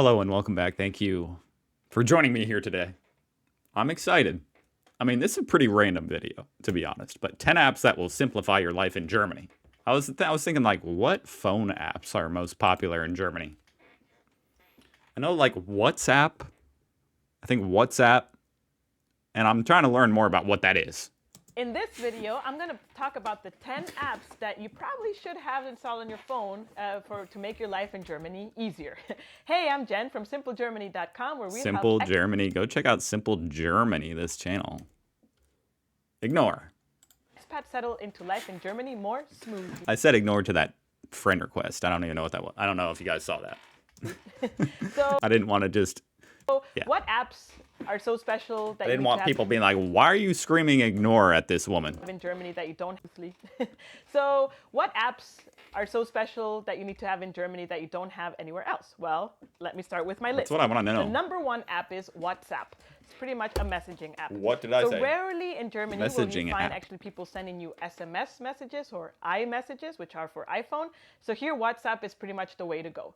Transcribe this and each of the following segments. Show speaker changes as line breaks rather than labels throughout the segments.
Hello and welcome back. Thank you for joining me here today. I'm excited. I mean, this is a pretty random video, to be honest, but 10 apps that will simplify your life in Germany. I was thinking, like, what phone apps are most popular in Germany? I know, like, WhatsApp. I think WhatsApp, and I'm trying to learn more about what that is.
In this video, I'm going to talk about the 10 apps that you probably should have installed on your phone to make your life in Germany easier. Hey, I'm Jen from SimpleGermany.com, where we
Simple
help
Germany. Go check out Simple Germany, this channel. Ignore.
expats settle into life in Germany more smoothly.
I said ignore to that friend request. I don't even know what that was. I don't know if you guys saw that.
So,
I didn't want to just... Yeah.
What apps are so special that
I didn't want people being like, why are you screaming ignore at this woman?
in Germany that you don't sleep? So, what apps are so special that you need to have in Germany that you don't have anywhere else? Well, let me start with my list.
That's what I want to know.
The number one app is WhatsApp. It's pretty much a messaging app.
What did I say?
Rarely in Germany will
Messaging
you find
app.
actually people sending you SMS messages or iMessages, which are for iPhone. So here, WhatsApp is pretty much the way to go.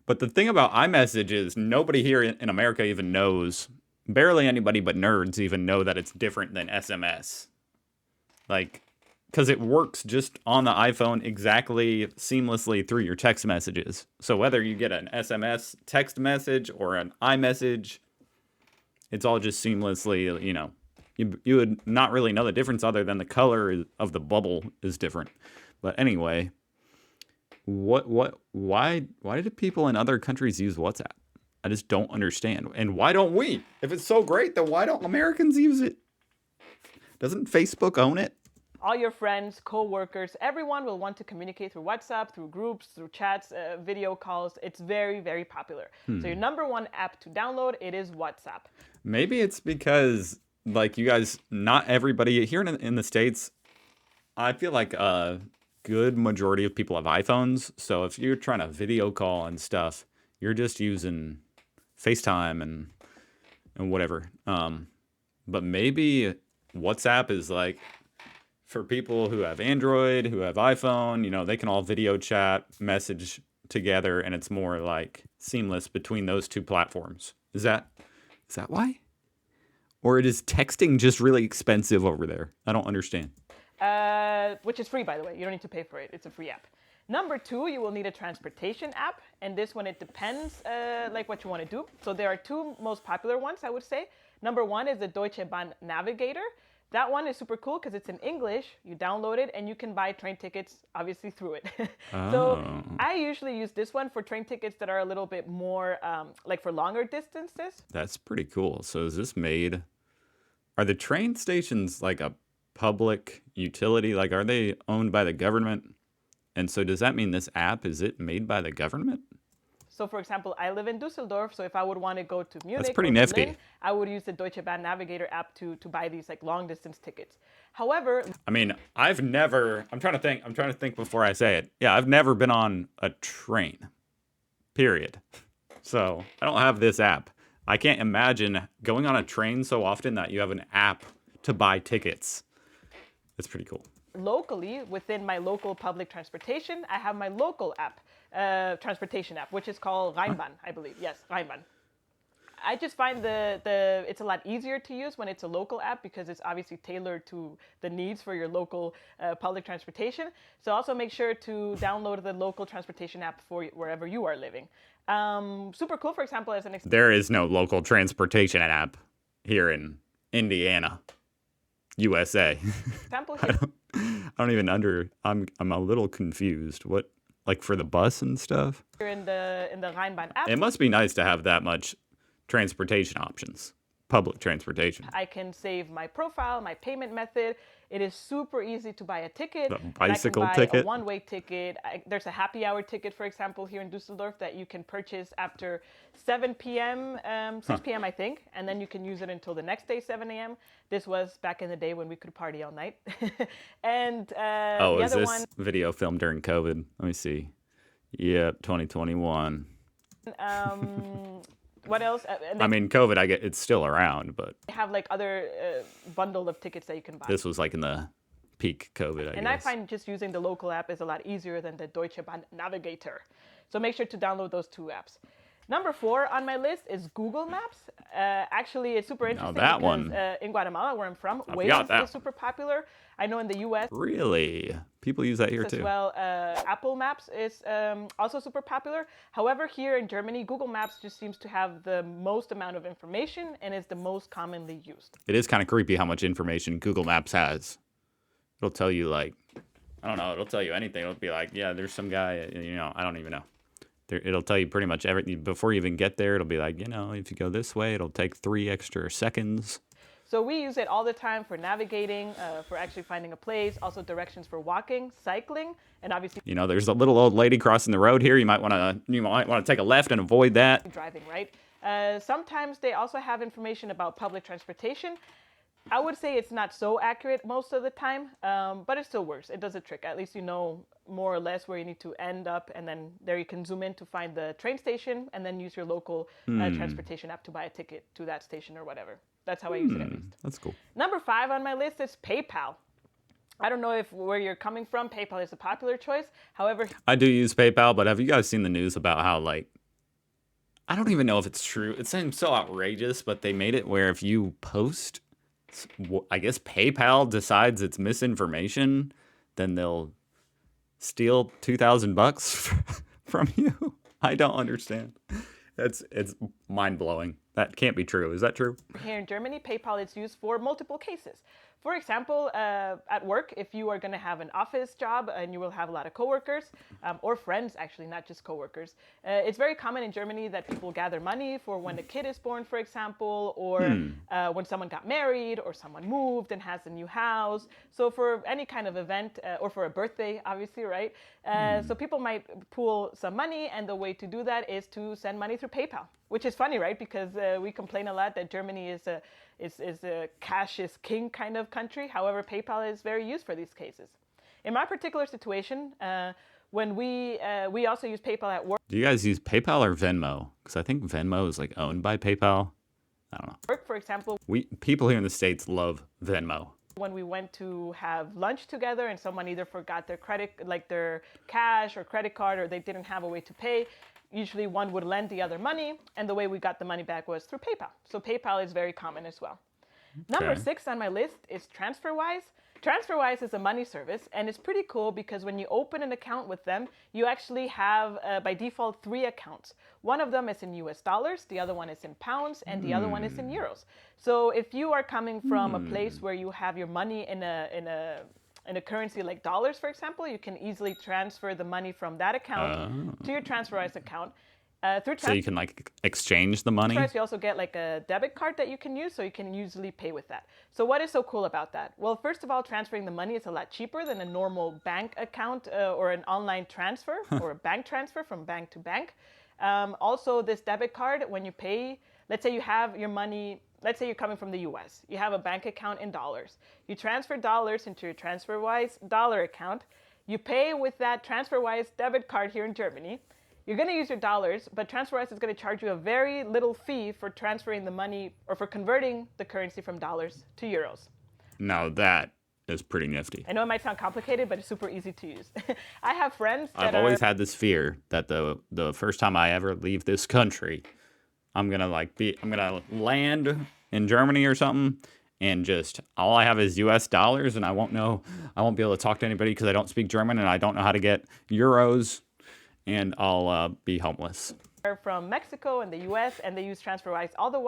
But the thing about iMessage is nobody here in America even knows, barely anybody but nerds even know that it's different than SMS. Like, because it works just on the iPhone exactly seamlessly through your text messages. So whether you get an SMS text message or an iMessage, it's all just seamlessly, you know, you would not really know the difference other than the color of the bubble is different. But anyway, why do people in other countries use WhatsApp? I just don't understand. And why don't we? If it's so great, then why don't Americans use it? Doesn't Facebook own it?
All your friends, co-workers, everyone will want to communicate through WhatsApp, through groups, through chats, video calls. It's very, very popular. So your number one app to download, it is WhatsApp.
Maybe it's because, like, you guys, not everybody here in the States, I feel like a good majority of people have iPhones. So if you're trying to video call and stuff, you're just using FaceTime and whatever. But maybe WhatsApp is like for people who have Android, who have iPhone, you know, they can all video chat, message together, and it's more like seamless between those two platforms. Is that why? Or is texting just really expensive over there? I don't understand.
Which is free, by the way. You don't need to pay for it. It's a free app. Number two, you will need a transportation app. And this one, it depends like what you want to do. So there are two most popular ones, I would say. Number one is the Deutsche Bahn Navigator. That one is super cool because it's in English. You download it and you can buy train tickets, obviously, through it. So I usually use this one for train tickets that are a little bit more like for longer distances.
That's pretty cool. So is this made... Are the train stations like a public utility? Like, are they owned by the government? And so does that mean this app, is it made by the government?
So, for example, I live in Düsseldorf, so if I would want to go to Munich
That's pretty
or
nifty.
Berlin, I would use the Deutsche Bahn Navigator app to buy these like long distance tickets. However,
I mean, I'm trying to think before I say it. Yeah, I've never been on a train, period. So I don't have this app. I can't imagine going on a train so often that you have an app to buy tickets. It's pretty cool.
locally, within my local public transportation, I have my local app, transportation app, which is called Rheinbahn, I believe. Yes, Rheinbahn. I just find it's a lot easier to use when it's a local app because it's obviously tailored to the needs for your local public transportation. So also make sure to download the local transportation app for wherever you are living. Super cool, for example, as an example.
There is no local transportation app here in Indiana, USA. I don't even I'm a little confused. What, like for the bus and stuff?
Here in the Rheinbahn app.
It must be nice to have that much transportation options, public transportation.
I can save my profile, my payment method. It is super easy to buy a ticket.
A bicycle
I can buy
ticket?
a one-way ticket. There's a happy hour ticket, for example, here in Düsseldorf that you can purchase after 7 p.m., 6 p.m., I think, and then you can use it until the next day, 7 a.m. This was back in the day when we could party all night. And the
is
other
this
one,
video filmed during COVID? Let me see. Yep, 2021.
what else? And
I mean, COVID, it's still around, but
they have like other bundle of tickets that you can buy.
this was like in the peak COVID, I
And
guess.
I find just using the local app is a lot easier than the Deutsche Bahn Navigator. So make sure to download those two apps. Number 4 on my list is Google Maps. Actually, it's super interesting
that
because
one.
in Guatemala, where I'm from,
forgot
Waze
that
is super popular. I know in the U.S.
Really? People use that here
as
too.
well, Apple Maps is also super popular. However, here in Germany, Google Maps just seems to have the most amount of information and is the most commonly used.
It is kind of creepy how much information Google Maps has. It'll tell you like, I don't know, it'll tell you anything. It'll be like, yeah, there's some guy, I don't even know. It'll tell you pretty much everything. Before you even get there, it'll be like, if you go this way, it'll take 3 extra seconds.
So we use it all the time for navigating, for actually finding a place, also directions for walking, cycling, and obviously
There's a little old lady crossing the road here. You might want to take a left and avoid that.
driving, right? Sometimes they also have information about public transportation. I would say it's not so accurate most of the time, but it still works. It does a trick. At least you know more or less where you need to end up, and then there you can zoom in to find the train station, and then use your local transportation app to buy a ticket to that station or whatever. That's how I use it at least.
That's cool.
Number 5 on my list is PayPal. I don't know if where you're coming from, PayPal is a popular choice. However,
I do use PayPal, but have you guys seen the news about how, like, I don't even know if it's true. It seems so outrageous, but they made it where if you post, I guess PayPal decides it's misinformation, then they'll steal $2,000 from you. I don't understand. It's mind-blowing. That can't be true. Is that true?
here in Germany, PayPal is used for multiple cases. For example, at work, if you are going to have an office job and you will have a lot of coworkers or friends, actually, not just coworkers, it's very common in Germany that people gather money for when a kid is born, for example, or when someone got married or someone moved and has a new house. So for any kind of event or for a birthday, obviously, right? So people might pool some money, and the way to do that is to send money through PayPal, which is funny, right? Because we complain a lot that Germany is a cash is king kind of country. However, PayPal is very used for these cases. In my particular situation, when we also use PayPal at work.
Do you guys use PayPal or Venmo? Because I think Venmo is like owned by PayPal. I don't know.
Work, for example.
People here in the States love Venmo.
When we went to have lunch together and someone either forgot their cash or credit card, or they didn't have a way to pay, usually one would lend the other money, and the way we got the money back was through PayPal. So PayPal is very common as well. Number 6 on my list is TransferWise. TransferWise is a money service, and it's pretty cool because when you open an account with them, you actually have, by default, 3 accounts. One of them is in US dollars, the other one is in pounds, and the other one is in euros. So if you are coming from a place where you have your money in a currency like dollars, for example, you can easily transfer the money from that account to your TransferWise account.
So you can like exchange the money?
You also get like a debit card that you can use, so you can usually pay with that. So what is so cool about that? Well, first of all, transferring the money is a lot cheaper than a normal bank account or an online transfer or a bank transfer from bank to bank. Also, this debit card, when you pay, let's say you have your money, let's say you're coming from the US. You have a bank account in dollars. You transfer dollars into your TransferWise dollar account. You pay with that TransferWise debit card here in Germany. You're going to use your dollars, but TransferWise is going to charge you a very little fee for transferring the money or for converting the currency from dollars to euros.
Now that is pretty nifty.
I know it might sound complicated, but it's super easy to use. I have friends that
I've always had this fear that the first time I ever leave this country, I'm gonna land in Germany or something, and just all I have is US dollars, and I won't be able to talk to anybody because I don't speak German and I don't know how to get euros. And I'll be homeless.
They're from Mexico and the U.S. and they use TransferWise all the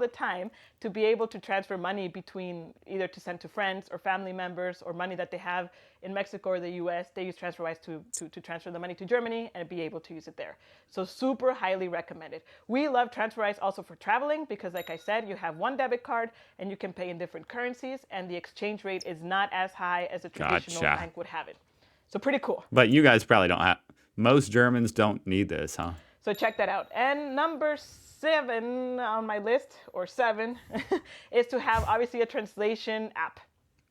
time to be able to transfer money between either to send to friends or family members or money that they have in Mexico or the U.S. They use TransferWise to transfer the money to Germany and be able to use it there. So super highly recommended. We love TransferWise also for traveling because, like I said, you have one debit card and you can pay in different currencies, and the exchange rate is not as high as a traditional bank would have it. So pretty cool.
But you guys probably don't have, most Germans don't need this, huh?
So check that out. And number 7 on my list, or 7, is to have obviously a translation app.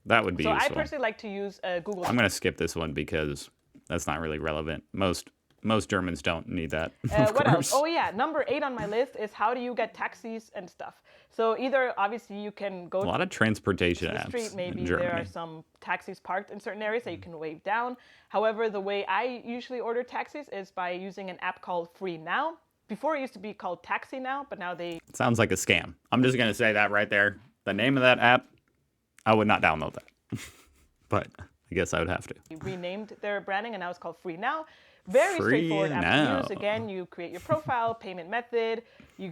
That would be useful.
I personally like to use Google.
I'm going to skip this one because that's not really relevant. Most most Germans don't need that.
What else? Oh yeah, number 8 on my list is how do you get taxis and stuff. So either obviously you can go
A lot of transportation
to the
apps
street, maybe
in
there
Germany.
are some taxis parked in certain areas that you can wave down. However, the way I usually order taxis is by using an app called Free Now. Before it used to be called Taxi Now, but now they
It sounds like a scam. I'm just gonna say that right there. The name of that app, I would not download that. But I guess I would have to.
renamed their branding and now it's called Free Now. Very
Free
straightforward app to
Now.
use. Again, you create your profile, payment method, you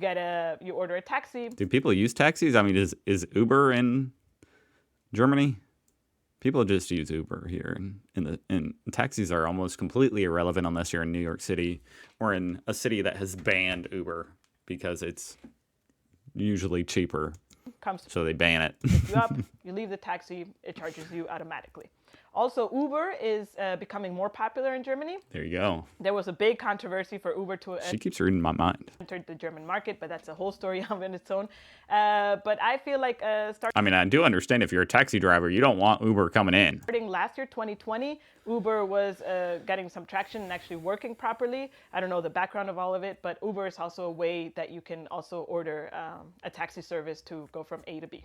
order a taxi.
Do people use taxis? I mean, is Uber in Germany? People just use Uber here, and taxis are almost completely irrelevant unless you're in New York City or in a city that has banned Uber because it's usually cheaper,
Comes to
so they ban it.
pick you up, you leave the taxi, it charges you automatically. Also, Uber is becoming more popular in Germany.
There you go.
There was a big controversy for Uber to
She keeps reading my mind.
enter the German market, but that's a whole story of its own. But I feel like
I mean, I do understand if you're a taxi driver, you don't want Uber coming in.
starting last year, 2020, Uber was getting some traction and actually working properly. I don't know the background of all of it, but Uber is also a way that you can also order a taxi service to go from A to B.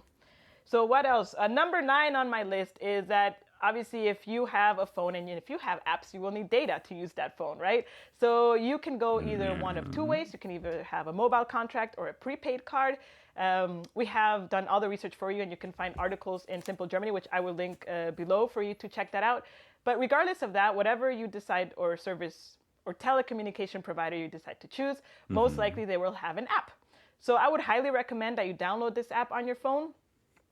So what else? Number 9 on my list is that obviously if you have a phone and if you have apps, you will need data to use that phone, right? So you can go either one of two ways. You can either have a mobile contract or a prepaid card. We have done all the research for you and you can find articles in Simple Germany, which I will link below for you to check that out. But regardless of that, whatever you decide or service or telecommunication provider you decide to choose, most likely they will have an app. So I would highly recommend that you download this app on your phone.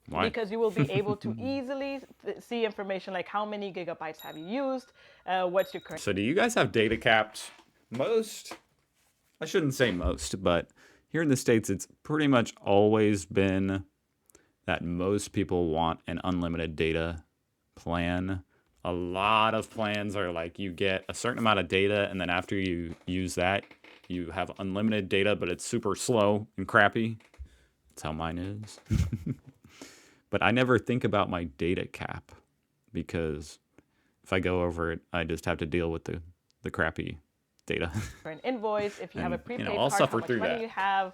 Why?
Because you will be able to easily see information like how many gigabytes have you used, what's your current
So do you guys have data capped? Most, I shouldn't say most, but here in the States, it's pretty much always been that most people want an unlimited data plan. A lot of plans are like you get a certain amount of data, and then after you use that, you have unlimited data, but it's super slow and crappy. That's how mine is. But I never think about my data cap because if I go over it, I just have to deal with the crappy data.
for an invoice. If you have a
And,
prepaid
I'll
card,
suffer
how much
through
money
that.
you have.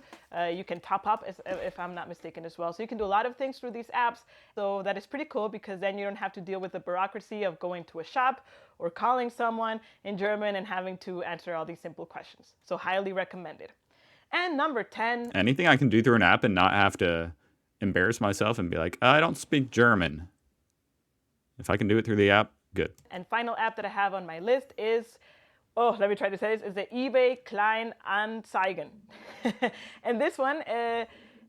You can top up, if I'm not mistaken, as well. So you can do a lot of things through these apps. So that is pretty cool because then you don't have to deal with the bureaucracy of going to a shop or calling someone in German and having to answer all these simple questions. So highly recommended. And number 10,
Anything I can do through an app and not have to embarrass myself and be like, I don't speak German. If I can do it through the app, good.
and final app that I have on my list is, oh, let me try to say this, is the eBay Kleinanzeigen. And this one,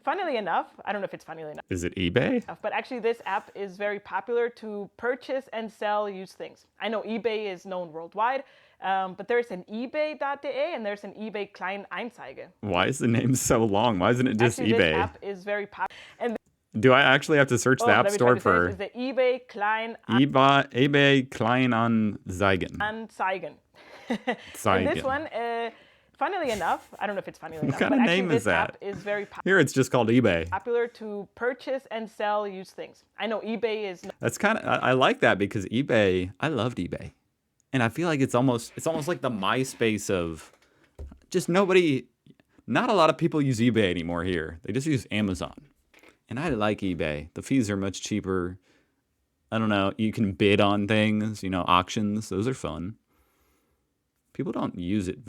funnily enough, I don't know if it's funnily enough,
Is it eBay?
but actually this app is very popular to purchase and sell used things. I know eBay is known worldwide, but there's an ebay.de and there's an eBay Kleinanzeige.
Why is the name so long? Why isn't it just
Actually,
eBay?
this app is very popular. And
Do I actually have to search the
let
app
me try
store
to say this,
for
is the eBay
eBay Kleinanzeigen?
Kleinanzeigen. And
Zeigen.
this one, funnily enough, I don't know if it's funnily enough,
kind
but
of
actually
name
this
is that?
app is very
Here it's just called eBay.
popular to purchase and sell used things. I know eBay is
That's kind of I like that because eBay, I loved eBay. And I feel like it's almost like the MySpace of just nobody, not a lot of people use eBay anymore here. They just use Amazon. And I like eBay. The fees are much cheaper. I don't know, you can bid on things, auctions, those are fun. People don't use it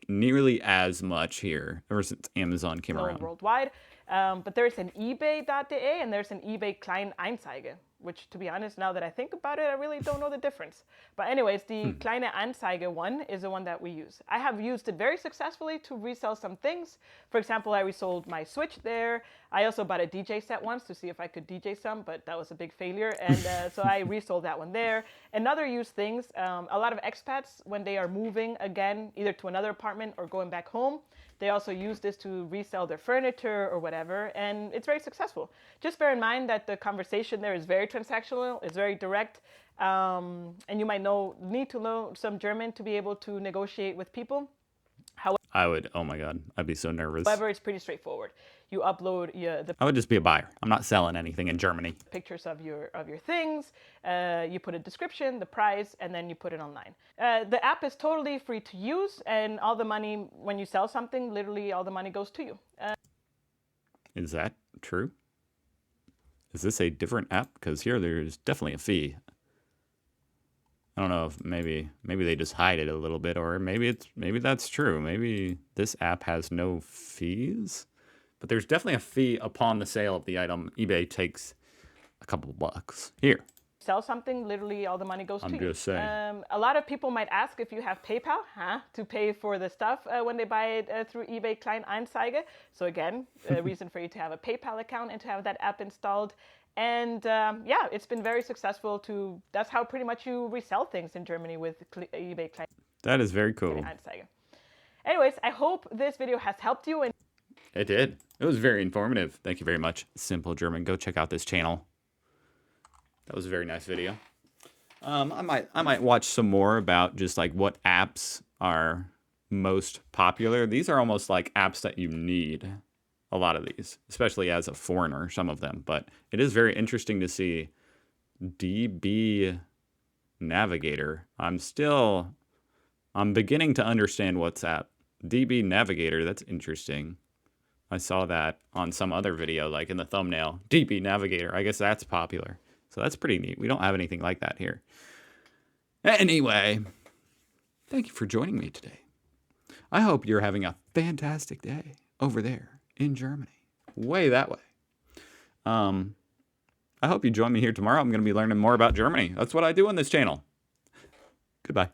nearly as much here ever since Amazon came
known
around.
worldwide. But there's an ebay.de and there's an eBay Kleinanzeige, which, to be honest, now that I think about it, I really don't know the difference. But anyways, the Kleine Anzeige one is the one that we use. I have used it very successfully to resell some things. For example, I resold my Switch there. I also bought a DJ set once to see if I could DJ some, but that was a big failure. And so I resold that one there. And other used things, a lot of expats, when they are moving again, either to another apartment or going back home, they also use this to resell their furniture or whatever, and it's very successful. Just bear in mind that the conversation there is very transactional, it's very direct, and you might need to know some German to be able to negotiate with people.
I would, oh my God, I'd be so nervous.
However, it's pretty straightforward. You upload the
I would just be a buyer. I'm not selling anything in Germany.
pictures of your things. You put a description, the price, and then you put it online. The app is totally free to use, and all the money when you sell something, literally all the money goes to you.
Is that true? Is this a different app? Because here there's definitely a fee. I don't know if maybe they just hide it a little bit, or maybe that's true. Maybe this app has no fees, but there's definitely a fee upon the sale of the item. eBay takes a couple bucks. Here.
Sell something, literally all the money goes to you.
I'm just saying.
A lot of people might ask if you have PayPal, to pay for the stuff when they buy it through eBay Kleinanzeigen. So again, a reason for you to have a PayPal account and to have that app installed. And yeah, it's been very successful that's how pretty much you resell things in Germany with eBay Kleinanzeigen.
That is very cool.
Anyways, I hope this video has helped you.
It did. It was very informative. Thank you very much, Simple German. Go check out this channel. That was a very nice video. I might watch some more about just like what apps are most popular. These are almost like apps that you need. A lot of these, especially as a foreigner, some of them. But it is very interesting to see DB Navigator. I'm beginning to understand what's at DB Navigator. That's interesting. I saw that on some other video, like in the thumbnail. DB Navigator. I guess that's popular. So that's pretty neat. We don't have anything like that here. Anyway, thank you for joining me today. I hope you're having a fantastic day over there in Germany, way that way. I hope you join me here tomorrow. I'm going to be learning more about Germany. That's what I do on this channel. Goodbye.